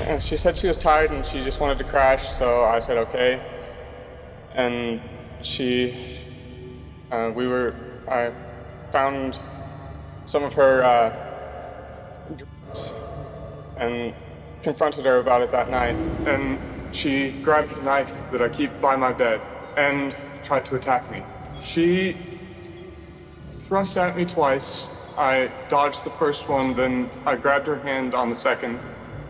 And she said she was tired and she just wanted to crash, so I said okay. And I found some of her drugs and confronted her about it that night. And she grabbed the knife that I keep by my bed and tried to attack me. She thrust at me twice. I dodged the first one, then I grabbed her hand on the second,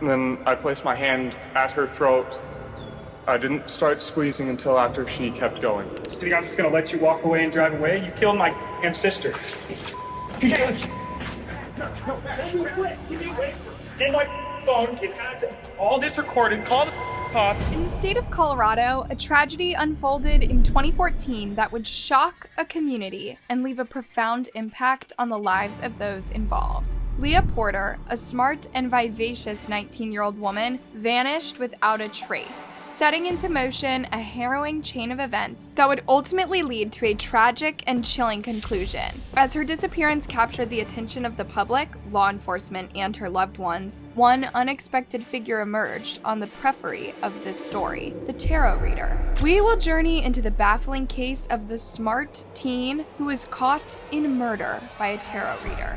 and then I placed my hand at her throat. I didn't start squeezing until after she kept going. You think I'm just gonna let you walk away and drive away? You killed my damn sister. No, wait. Get my phone, it has all this recorded. Call the cops. In the state of Colorado, a tragedy unfolded in 2014 that would shock a community and leave a profound impact on the lives of those involved. Leah Porter, a smart and vivacious 19-year-old woman, vanished without a trace, setting into motion a harrowing chain of events that would ultimately lead to a tragic and chilling conclusion. As her disappearance captured the attention of the public, law enforcement, and her loved ones, one unexpected figure emerged on the periphery of this story: the tarot reader. We will journey into the baffling case of the smart teen who was caught in murder by a tarot reader.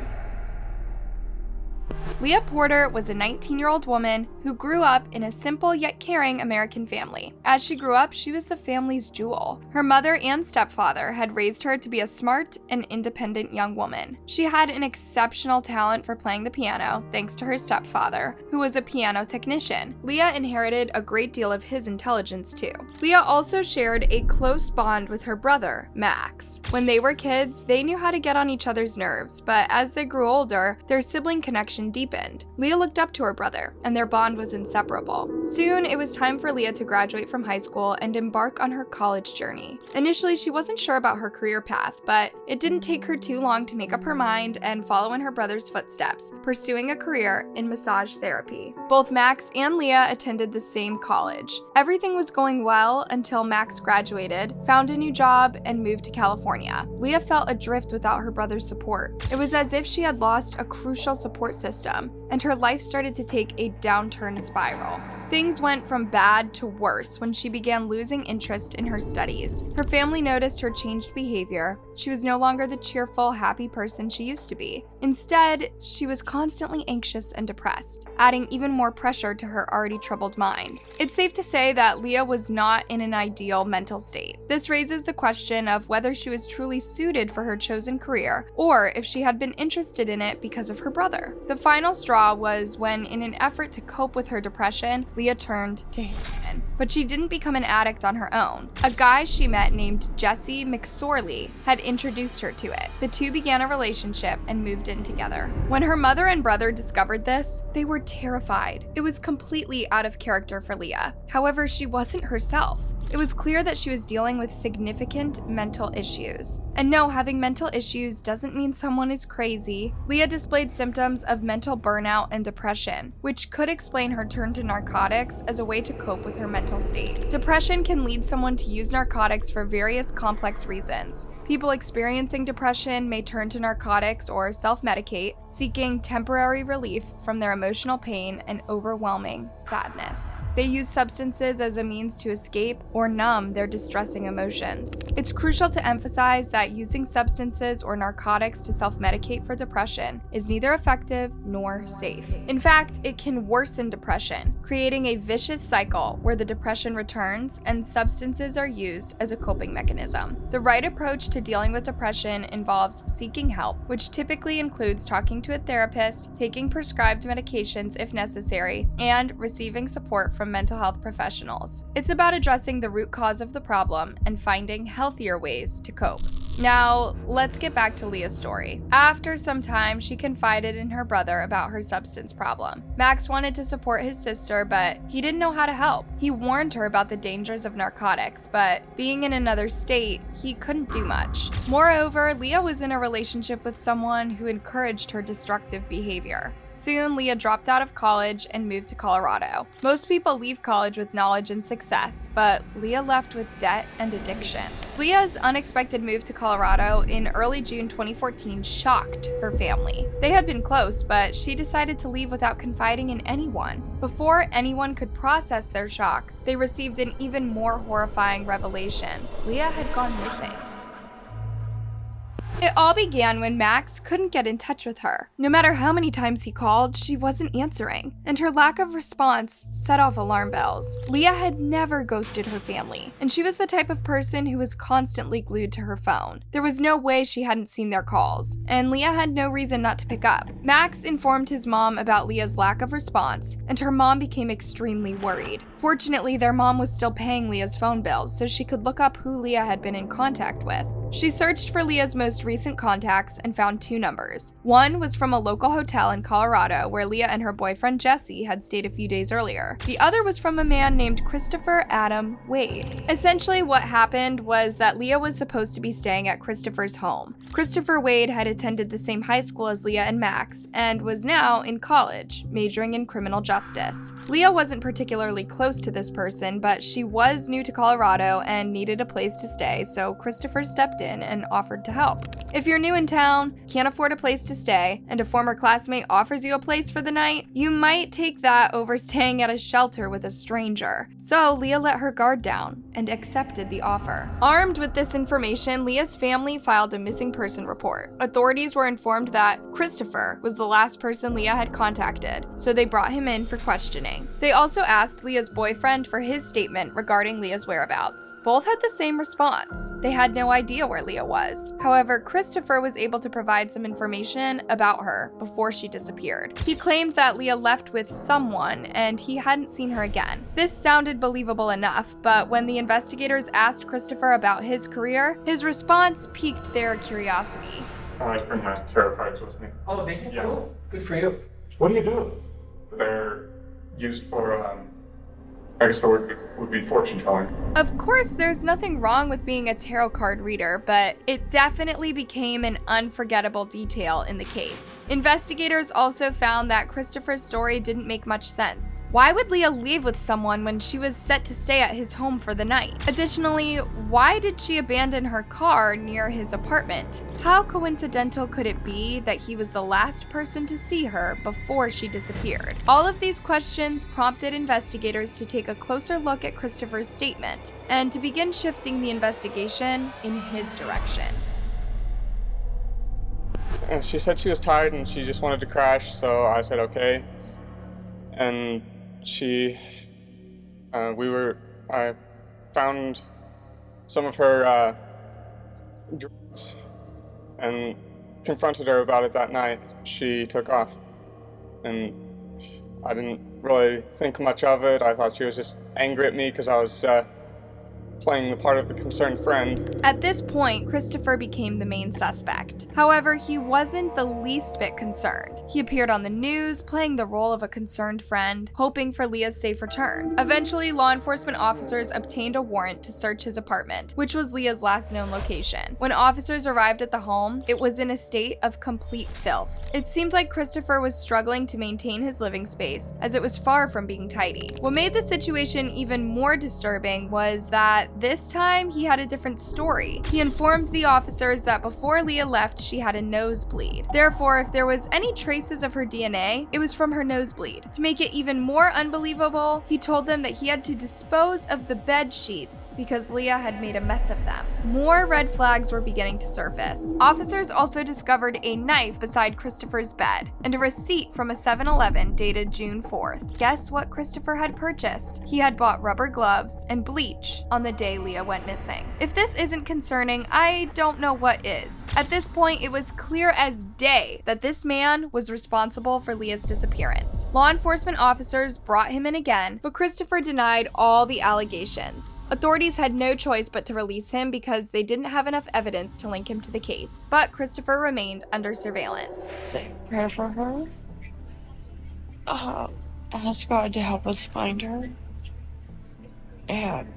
Leah Porter was a 19-year-old woman who grew up in a simple yet caring American family. As she grew up, she was the family's jewel. Her mother and stepfather had raised her to be a smart and independent young woman. She had an exceptional talent for playing the piano, thanks to her stepfather, who was a piano technician. Leah inherited a great deal of his intelligence too. Leah also shared a close bond with her brother, Maxx. When they were kids, they knew how to get on each other's nerves, but as they grew older, their sibling connection deepened. Leah looked up to her brother, and their bond was inseparable. Soon, it was time for Leah to graduate from high school and embark on her college journey. Initially, she wasn't sure about her career path, but it didn't take her too long to make up her mind and follow in her brother's footsteps, pursuing a career in massage therapy. Both Maxx and Leah attended the same college. Everything was going well until Maxx graduated, found a new job, and moved to California. Leah felt adrift without her brother's support. It was as if she had lost a crucial support system, and her life started to take a downturn spiral. Things went from bad to worse when she began losing interest in her studies. Her family noticed her changed behavior. She was no longer the cheerful, happy person she used to be. Instead, she was constantly anxious and depressed, adding even more pressure to her already troubled mind. It's safe to say that Leah was not in an ideal mental state. This raises the question of whether she was truly suited for her chosen career, or if she had been interested in it because of her brother. The final straw was when, in an effort to cope with her depression, Leah turned to heroin. But she didn't become an addict on her own. A guy she met named Jesse McSorley had introduced her to it. The two began a relationship and moved in together. When her mother and brother discovered this, they were terrified. It was completely out of character for Leah. However, she wasn't herself. It was clear that she was dealing with significant mental issues. And no, having mental issues doesn't mean someone is crazy. Leah displayed symptoms of mental burnout and depression, which could explain her turn to narcotics as a way to cope with her mental state. Depression can lead someone to use narcotics for various complex reasons. People experiencing depression may turn to narcotics or self-medicate, seeking temporary relief from their emotional pain and overwhelming sadness. They use substances as a means to escape or numb their distressing emotions. It's crucial to emphasize that using substances or narcotics to self-medicate for depression is neither effective nor safe. In fact, it can worsen depression, creating a vicious cycle where the depression returns and substances are used as a coping mechanism. The right approach to dealing with depression involves seeking help, which typically includes talking to a therapist, taking prescribed medications if necessary, and receiving support from mental health professionals. It's about addressing the root cause of the problem and finding healthier ways to cope. Now, let's get back to Leah's story. After some time, she confided in her brother about her substance problem. Maxx wanted to support his sister, but he didn't know how to help. He warned her about the dangers of narcotics, but being in another state, he couldn't do much. Moreover, Leah was in a relationship with someone who encouraged her destructive behavior. Soon, Leah dropped out of college and moved to Colorado. Most people leave college with knowledge and success, but Leah left with debt and addiction. Leah's unexpected move to Colorado in early June 2014 shocked her family. They had been close, but she decided to leave without confiding in anyone. Before anyone could process their shock, they received an even more horrifying revelation. Leah had gone missing. It all began when Maxx couldn't get in touch with her. No matter how many times he called, she wasn't answering, and her lack of response set off alarm bells. Leah had never ghosted her family, and she was the type of person who was constantly glued to her phone. There was no way she hadn't seen their calls, and Leah had no reason not to pick up. Maxx informed his mom about Leah's lack of response, and her mom became extremely worried. Fortunately, their mom was still paying Leah's phone bills, so she could look up who Leah had been in contact with. She searched for Leah's most recent contacts and found 2 numbers. One was from a local hotel in Colorado where Leah and her boyfriend Jesse had stayed a few days earlier. The other was from a man named Christopher Adam Wade. Essentially, what happened was that Leah was supposed to be staying at Christopher's home. Christopher Wade had attended the same high school as Leah and Maxx and was now in college, majoring in criminal justice. Leah wasn't particularly close to this person, but she was new to Colorado and needed a place to stay, so Christopher stepped in and offered to help. If you're new in town, can't afford a place to stay, and a former classmate offers you a place for the night, you might take that over staying at a shelter with a stranger. So Leah let her guard down and accepted the offer. Armed with this information, Leah's family filed a missing person report. Authorities were informed that Christopher was the last person Leah had contacted, so they brought him in for questioning. They also asked Leah's boyfriend for his statement regarding Leah's whereabouts. Both had the same response. They had no idea where Leah was. However, Christopher was able to provide some information about her before she disappeared. He claimed that Leah left with someone and he hadn't seen her again. This sounded believable enough, but when the investigators asked Christopher about his career, his response piqued their curiosity. I always bring my tarot cards with me. Oh, thank you. Yeah. Cool. Good for you. What do you do? They're used for, I guess the word would be fortune telling. Of course, there's nothing wrong with being a tarot card reader, but it definitely became an unforgettable detail in the case. Investigators also found that Christopher's story didn't make much sense. Why would Leah leave with someone when she was set to stay at his home for the night? Additionally, why did she abandon her car near his apartment? How coincidental could it be that he was the last person to see her before she disappeared? All of these questions prompted investigators to take a closer look at Christopher's statement and to begin shifting the investigation in his direction. And she said she was tired and she just wanted to crash, so I said okay. And I found some of her drugs and confronted her about it that night. She took off, and I didn't really think much of it. I thought she was just angry at me because I was playing the part of a concerned friend. At this point, Christopher became the main suspect. However, he wasn't the least bit concerned. He appeared on the news, playing the role of a concerned friend, hoping for Leah's safe return. Eventually, law enforcement officers obtained a warrant to search his apartment, which was Leah's last known location. When officers arrived at the home, it was in a state of complete filth. It seemed like Christopher was struggling to maintain his living space, as it was far from being tidy. What made the situation even more disturbing was that this time, he had a different story. He informed the officers that before Leah left, she had a nosebleed. Therefore, if there was any traces of her DNA, it was from her nosebleed. To make it even more unbelievable, he told them that he had to dispose of the bed sheets because Leah had made a mess of them. More red flags were beginning to surface. Officers also discovered a knife beside Christopher's bed and a receipt from a 7-Eleven dated June 4th. Guess what Christopher had purchased? He had bought rubber gloves and bleach on the day Leah went missing. If this isn't concerning, I don't know what is. At this point, it was clear as day that this man was responsible for Leah's disappearance. Law enforcement officers brought him in again, but Christopher denied all the allegations. Authorities had no choice but to release him because they didn't have enough evidence to link him to the case. But Christopher remained under surveillance. Say a prayer for her. Ask God to help us find her. And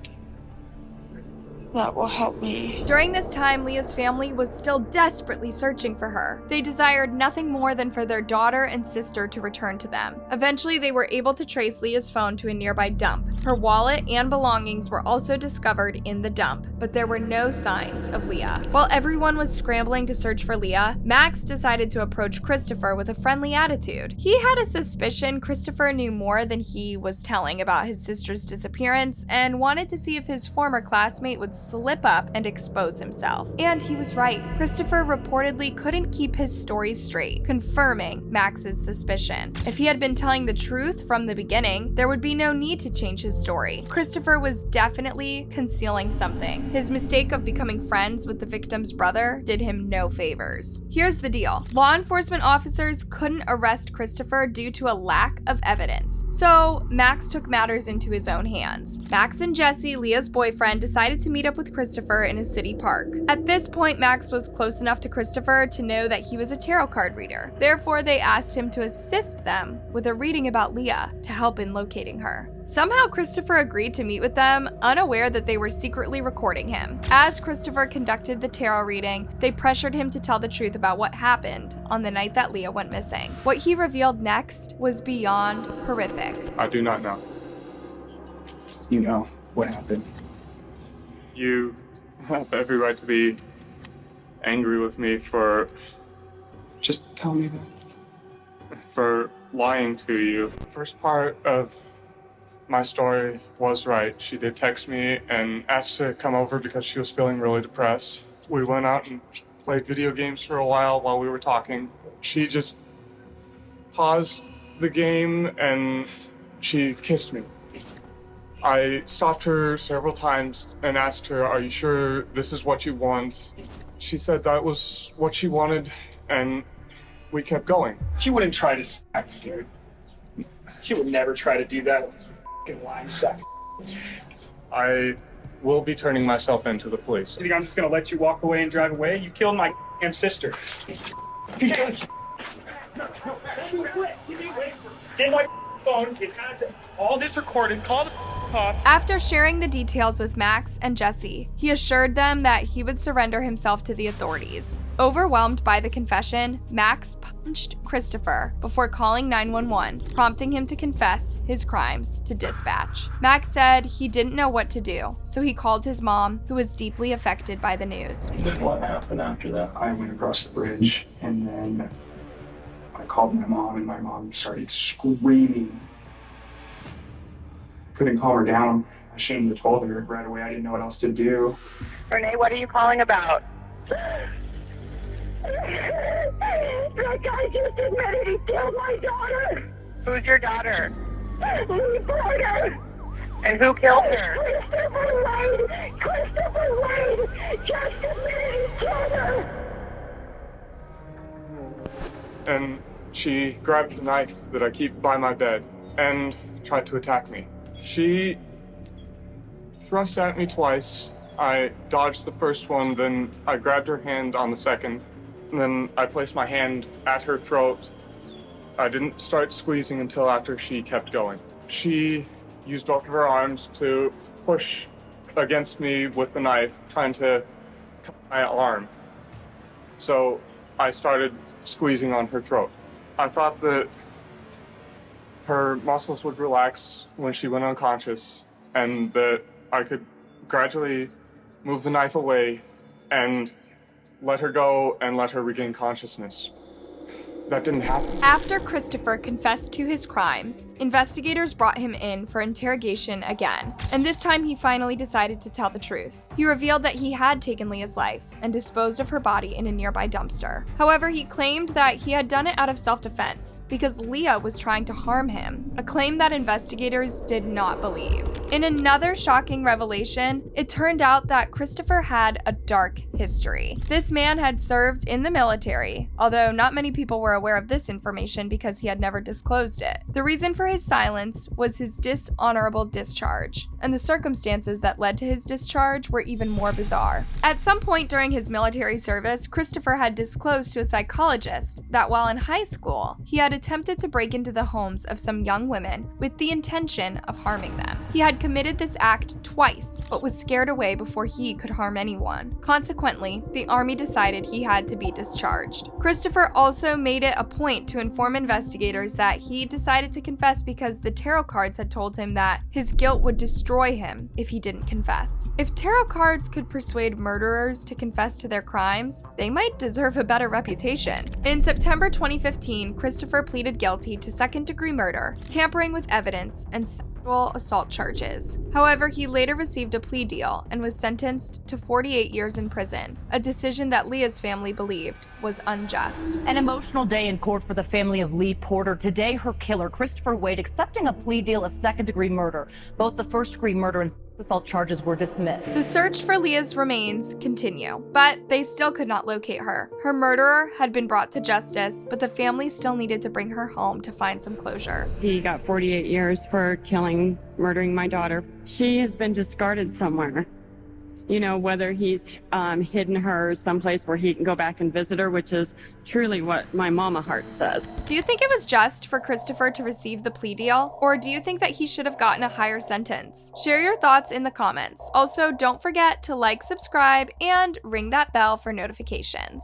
that will help me. During this time, Leah's family was still desperately searching for her. They desired nothing more than for their daughter and sister to return to them. Eventually, they were able to trace Leah's phone to a nearby dump. Her wallet and belongings were also discovered in the dump, but there were no signs of Leah. While everyone was scrambling to search for Leah, Maxx decided to approach Christopher with a friendly attitude. He had a suspicion Christopher knew more than he was telling about his sister's disappearance and wanted to see if his former classmate would slip up and expose himself. And he was right. Christopher reportedly couldn't keep his story straight, confirming Max's suspicion. If he had been telling the truth from the beginning, there would be no need to change his story. Christopher was definitely concealing something. His mistake of becoming friends with the victim's brother did him no favors. Here's the deal. Law enforcement officers couldn't arrest Christopher due to a lack of evidence. So Maxx took matters into his own hands. Maxx and Jesse, Leah's boyfriend, decided to meet up with Christopher in a city park. At this point, Maxx was close enough to Christopher to know that he was a tarot card reader. Therefore, they asked him to assist them with a reading about Leah to help in locating her. Somehow, Christopher agreed to meet with them, unaware that they were secretly recording him. As Christopher conducted the tarot reading, they pressured him to tell the truth about what happened on the night that Leah went missing. What he revealed next was beyond horrific. I do not know. You know what happened. You have every right to be angry with me for Just tell me that. lying to you. The first part of my story was right. She did text me and asked to come over because she was feeling really depressed. We went out and played video games for a while we were talking. She just paused the game and she kissed me. I stopped her several times and asked her, "Are you sure this is what you want?" She said that was what she wanted, and we kept going. She wouldn't try to sack you, dude. She would never try to do that. Fucking lying sack. I will be turning myself in to the police. You think I'm just gonna let you walk away and drive away? You killed my damn sister. Get my phone. It has all this recorded. Call the cops. After sharing the details with Maxx and Jesse, he assured them that he would surrender himself to the authorities. Overwhelmed by the confession, Maxx punched Christopher before calling 911, prompting him to confess his crimes to dispatch. Maxx said he didn't know what to do, so he called his mom, who was deeply affected by the news. What happened after that? I went across the bridge and then I called my mom and my mom started screaming. Couldn't calm her down. I shouldn't have told her right away. I didn't know what else to do. Renee, what are you calling about? That guy just admitted he killed my daughter. Who's your daughter? Lee Porter. And who killed her? Christopher Wade. Christopher Wade just admitted he killed her. And she grabbed the knife that I keep by my bed and tried to attack me. She thrust at me twice. I dodged the first one, then I grabbed her hand on the second, and then I placed my hand at her throat. I didn't start squeezing until after she kept going. She used both of her arms to push against me with the knife, trying to cut my arm. So I started squeezing on her throat. I thought that her muscles would relax when she went unconscious and that I could gradually move the knife away and let her go and let her regain consciousness. That didn't happen. After Christopher confessed to his crimes, investigators brought him in for interrogation again, and this time he finally decided to tell the truth. He revealed that he had taken Leah's life and disposed of her body in a nearby dumpster. However, he claimed that he had done it out of self-defense because Leah was trying to harm him, a claim that investigators did not believe. In another shocking revelation, it turned out that Christopher had a dark history. This man had served in the military, although not many people were aware of this information because he had never disclosed it. The reason for his silence was his dishonorable discharge, and the circumstances that led to his discharge were even more bizarre. At some point during his military service, Christopher had disclosed to a psychologist that while in high school, he had attempted to break into the homes of some young women with the intention of harming them. He had committed this act twice, but was scared away before he could harm anyone. Consequently, the army decided he had to be discharged. Christopher also made it a point to inform investigators that he decided to confess because the tarot cards had told him that his guilt would destroy him if he didn't confess. If tarot cards could persuade murderers to confess to their crimes, they might deserve a better reputation. In September 2015, Christopher pleaded guilty to second-degree murder, tampering with evidence, and sexual assault charges. However, he later received a plea deal and was sentenced to 48 years in prison, a decision that Leah's family believed was unjust. An emotional day in court for the family of Lee Porter. Today, her killer, Christopher Wade, accepting a plea deal of second-degree murder. Both the first-degree murder and assault charges were dismissed. The search for Leah's remains continue, but they still could not locate her. Her murderer had been brought to justice, but the family still needed to bring her home to find some closure. He got 48 years for murdering my daughter. She has been discarded somewhere. You know, whether he's hidden her someplace where he can go back and visit her, which is truly what my mama heart says. Do you think it was just for Christopher to receive the plea deal, or do you think that he should have gotten a higher sentence? Share your thoughts in the comments. Also, don't forget to like, subscribe, and ring that bell for notifications.